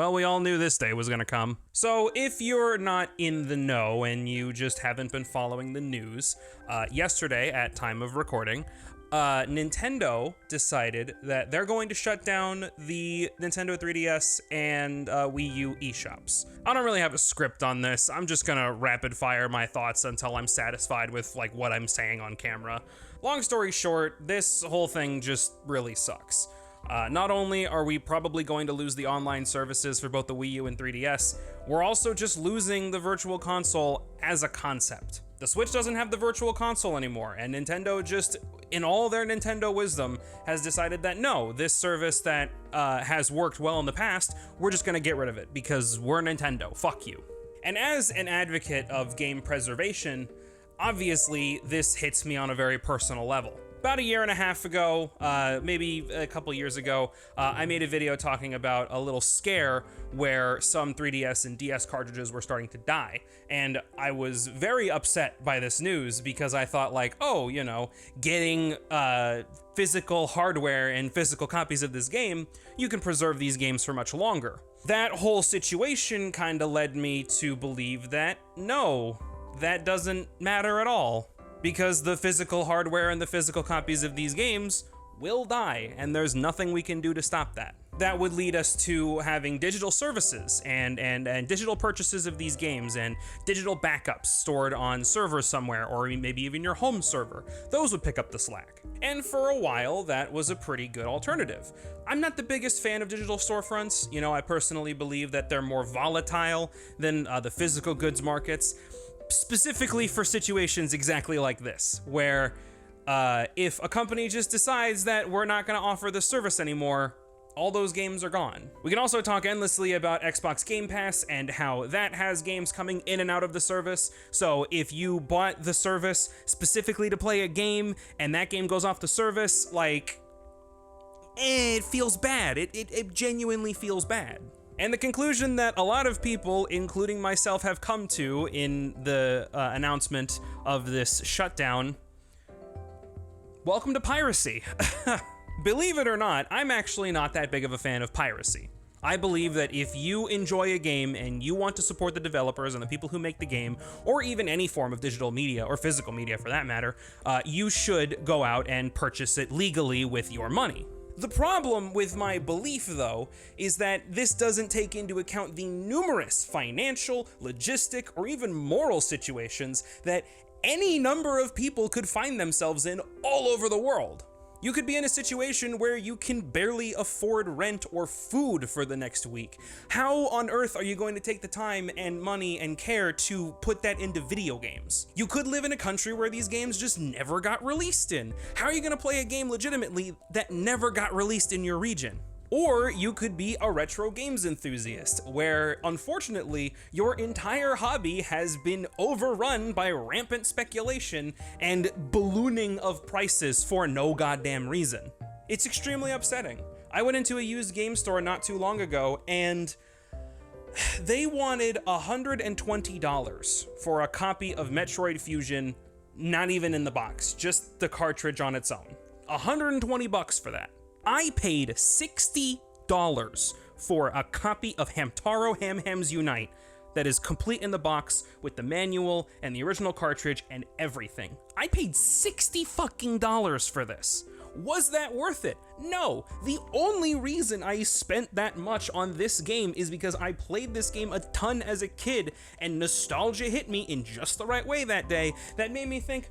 Well, we all knew this day was gonna come. So if you're not in the know and you just haven't been following the news, yesterday at time of recording, Nintendo decided that they're going to shut down the Nintendo 3DS and Wii U eShops. I don't really have a script on this. I'm just gonna rapid fire my thoughts until I'm satisfied with like what I'm saying on camera. Long story short, this whole thing just really sucks. Not only are we probably going to lose the online services for both the Wii U and 3DS, we're also just losing the Virtual Console as a concept. The Switch doesn't have the Virtual Console anymore, and Nintendo just, in all their Nintendo wisdom, has decided that no, this service that has worked well in the past, we're just gonna get rid of it because we're Nintendo, fuck you. And as an advocate of game preservation, obviously this hits me on a very personal level. About a year and a half ago, maybe a couple years ago, I made a video talking about a little scare where some 3DS and DS cartridges were starting to die. And I was very upset by this news because I thought like, oh, you know, getting physical hardware and physical copies of this game, you can preserve these games for much longer. That whole situation kind of led me to believe that no, that doesn't matter at all. Because the physical hardware and the physical copies of these games will die, and there's nothing we can do to stop that. That would lead us to having digital services and digital purchases of these games and digital backups stored on servers somewhere, or maybe even your home server. Those would pick up the slack. And for a while, that was a pretty good alternative. I'm not the biggest fan of digital storefronts. You know, I personally believe that they're more volatile than the physical goods markets. Specifically for situations exactly like this, where if a company just decides that we're not going to offer the service anymore, all those games are gone. We can also talk endlessly about Xbox Game Pass and how that has games coming in and out of the service. So if you bought the service specifically to play a game and that game goes off the service, like, it feels bad. It genuinely feels bad. And the conclusion that a lot of people, including myself, have come to in the announcement of this shutdown, welcome to piracy. Believe it or not, I'm actually not that big of a fan of piracy. I believe that if you enjoy a game and you want to support the developers and the people who make the game, or even any form of digital media, or physical media for that matter, you should go out and purchase it legally with your money. The problem with my belief, though, is that this doesn't take into account the numerous financial, logistic, or even moral situations that any number of people could find themselves in all over the world. You could be in a situation where you can barely afford rent or food for the next week. How on earth are you going to take the time and money and care to put that into video games? You could live in a country where these games just never got released in. How are you going to play a game legitimately that never got released in your region? Or you could be a retro games enthusiast, where unfortunately your entire hobby has been overrun by rampant speculation and ballooning of prices for no goddamn reason. It's extremely upsetting. I went into a used game store not too long ago and they wanted $120 for a copy of Metroid Fusion, not even in the box, just the cartridge on its own. $120 for that. I paid $60 for a copy of Hamtaro Ham Hams Unite that is complete in the box with the manual and the original cartridge and everything. I paid $60 fucking for this. Was that worth it? No. The only reason I spent that much on this game is because I played this game a ton as a kid and nostalgia hit me in just the right way that day that made me think,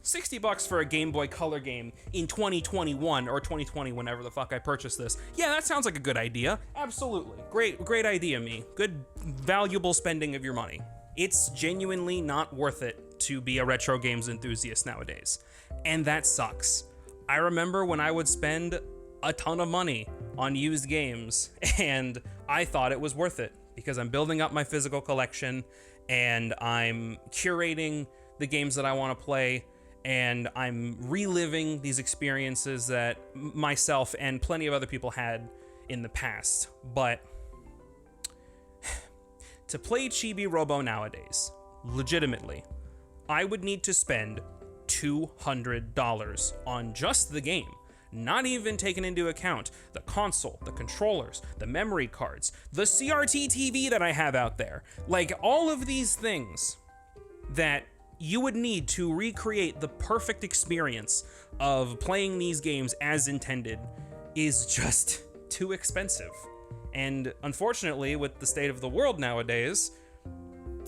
$60 for a Game Boy Color game in 2021 or 2020, whenever the fuck I purchased this. Yeah, that sounds like a good idea. Absolutely. Great idea, me. Good, valuable spending of your money. It's genuinely not worth it to be a retro games enthusiast nowadays. And that sucks. I remember when I would spend a ton of money on used games and I thought it was worth it because I'm building up my physical collection and I'm curating the games that I want to play and I'm reliving these experiences that myself and plenty of other people had in the past. But to play Chibi Robo nowadays, legitimately, I would need to spend $200 on just the game, not even taking into account the console, the controllers, the memory cards, the CRT TV that I have out there. Like, all of these things that you would need to recreate the perfect experience of playing these games as intended is just too expensive. And unfortunately, with the state of the world nowadays,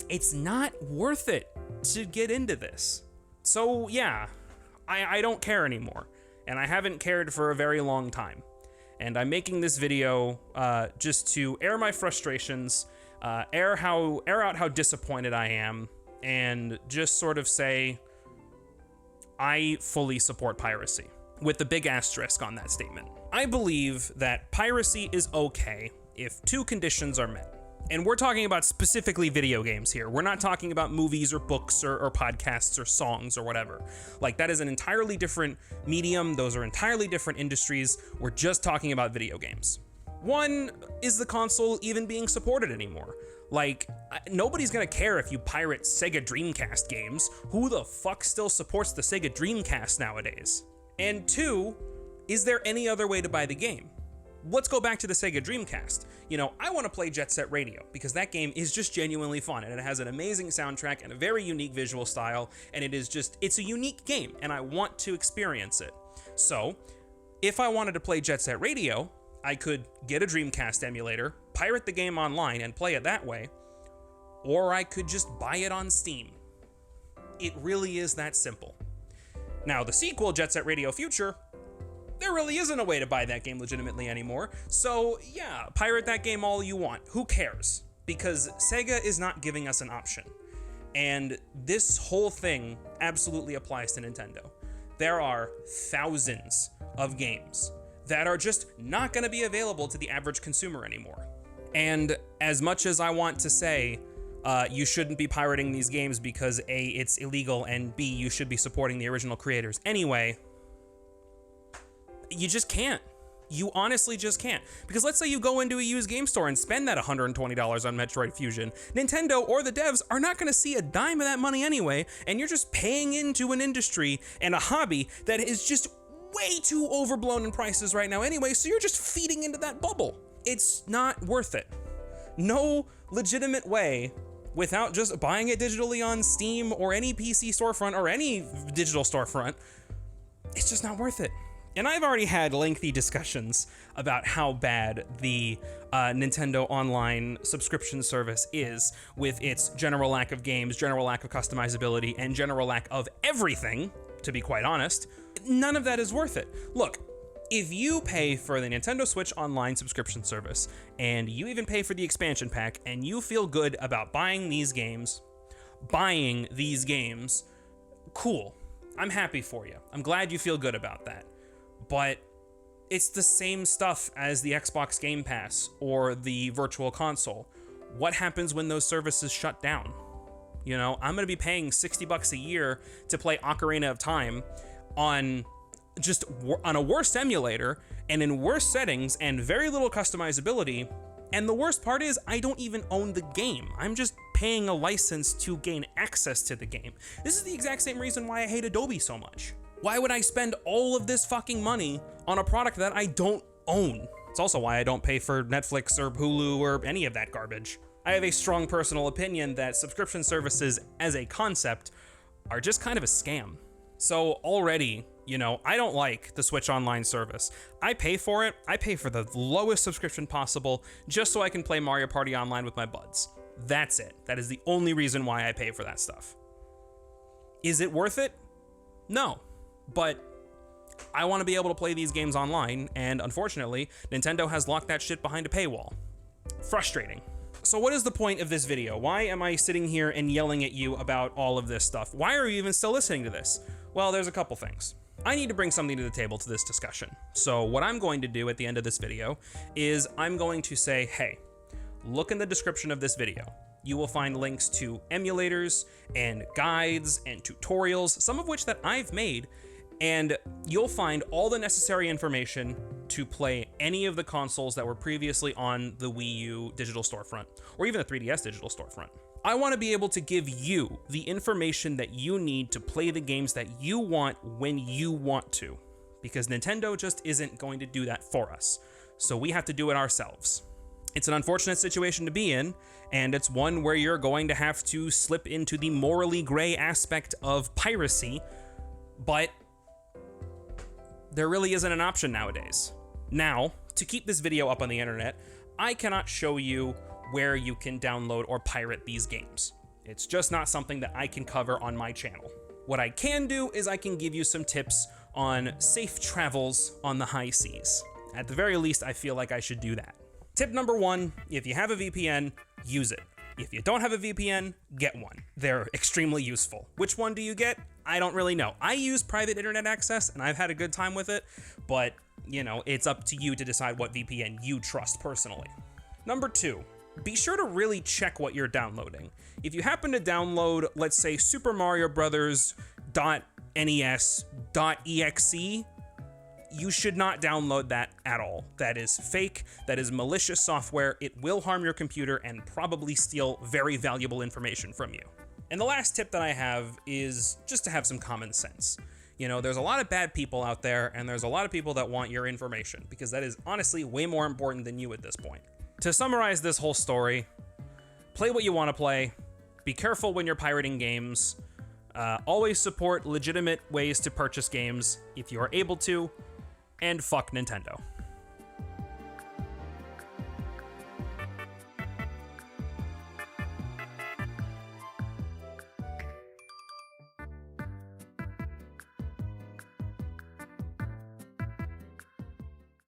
it's not worth it to get into this. So yeah, I don't care anymore, and I haven't cared for a very long time. And I'm making this video just to air my frustrations, air out how disappointed I am, and just sort of say I fully support piracy, with the big asterisk on that statement. I believe that piracy is okay if two conditions are met. And we're talking about specifically video games here. We're not talking about movies or books or podcasts or songs or whatever. Like, that is an entirely different medium. Those are entirely different industries. We're just talking about video games. One, is the console even being supported anymore? Like, nobody's gonna care if you pirate Sega Dreamcast games. Who the fuck still supports the Sega Dreamcast nowadays? And two, is there any other way to buy the game? Let's go back to the Sega Dreamcast. You know, I want to play Jet Set Radio because that game is just genuinely fun, and it has an amazing soundtrack and a very unique visual style, and it's a unique game, and I want to experience it. So, if I wanted to play Jet Set Radio, I could get a Dreamcast emulator, pirate the game online, and play it that way, or I could just buy it on Steam. It really is that simple. Now, the sequel, Jet Set Radio Future, there really isn't a way to buy that game legitimately anymore, so yeah, pirate that game all you want. Who cares? Because Sega is not giving us an option. And this whole thing absolutely applies to Nintendo. There are thousands of games that are just not going to be available to the average consumer anymore. And as much as I want to say, you shouldn't be pirating these games because A, it's illegal, and B, you should be supporting the original creators anyway, you just can't. You honestly just can't. Because let's say you go into a used game store and spend that $120 on Metroid Fusion. Nintendo or the devs are not going to see a dime of that money anyway, and you're just paying into an industry and a hobby that is just way too overblown in prices right now anyway, so you're just feeding into that bubble. It's not worth it. No legitimate way, without just buying it digitally on Steam or any PC storefront or any digital storefront, it's just not worth it. And I've already had lengthy discussions about how bad the Nintendo Online subscription service is, with its general lack of games, general lack of customizability, and general lack of everything, to be quite honest. None of that is worth it. Look, if you pay for the Nintendo Switch Online subscription service, and you even pay for the expansion pack, and you feel good about buying these games, cool. I'm happy for you. I'm glad you feel good about that. But it's the same stuff as the Xbox Game Pass or the Virtual Console. What happens when those services shut down? You know, I'm gonna be paying $60 a year to play Ocarina of Time on a worse emulator and in worse settings and very little customizability. And the worst part is, I don't even own the game. I'm just paying a license to gain access to the game. This is the exact same reason why I hate Adobe so much. Why would I spend all of this fucking money on a product that I don't own? It's also why I don't pay for Netflix or Hulu or any of that garbage. I have a strong personal opinion that subscription services as a concept are just kind of a scam. So already, you know, I don't like the Switch Online service. I pay for it. I pay for the lowest subscription possible just so I can play Mario Party online with my buds. That's it. That is the only reason why I pay for that stuff. Is it worth it? No. But I want to be able to play these games online, and unfortunately, Nintendo has locked that shit behind a paywall. Frustrating. So what is the point of this video? Why am I sitting here and yelling at you about all of this stuff? Why are you even still listening to this? Well, there's a couple things. I need to bring something to the table to this discussion. So what I'm going to do at the end of this video is I'm going to say, hey, look in the description of this video. You will find links to emulators and guides and tutorials, some of which that I've made, and you'll find all the necessary information to play any of the consoles that were previously on the Wii U digital storefront, or even the 3DS digital storefront. I want to be able to give you the information that you need to play the games that you want when you want to, because Nintendo just isn't going to do that for us. So we have to do it ourselves. It's an unfortunate situation to be in, and it's one where you're going to have to slip into the morally gray aspect of piracy, but there really isn't an option nowadays. Now, to keep this video up on the internet, I cannot show you where you can download or pirate these games. It's just not something that I can cover on my channel. What I can do is I can give you some tips on safe travels on the high seas. At the very least, I feel like I should do that. Tip number 1, if you have a VPN, use it. If you don't have a VPN, get one. They're extremely useful. Which one do you get? I don't really know. I use private internet access and I've had a good time with it, but you know, it's up to you to decide what VPN you trust personally. Number 2, be sure to really check what you're downloading. If you happen to download, let's say, Super Mario Brothers .NES.exe, you should not download that at all. That is fake, that is malicious software, it will harm your computer and probably steal very valuable information from you. And the last tip that I have is just to have some common sense. You know, there's a lot of bad people out there, and there's a lot of people that want your information, because that is honestly way more important than you at this point. To summarize this whole story, play what you want to play, be careful when you're pirating games, always support legitimate ways to purchase games if you are able to, and fuck Nintendo.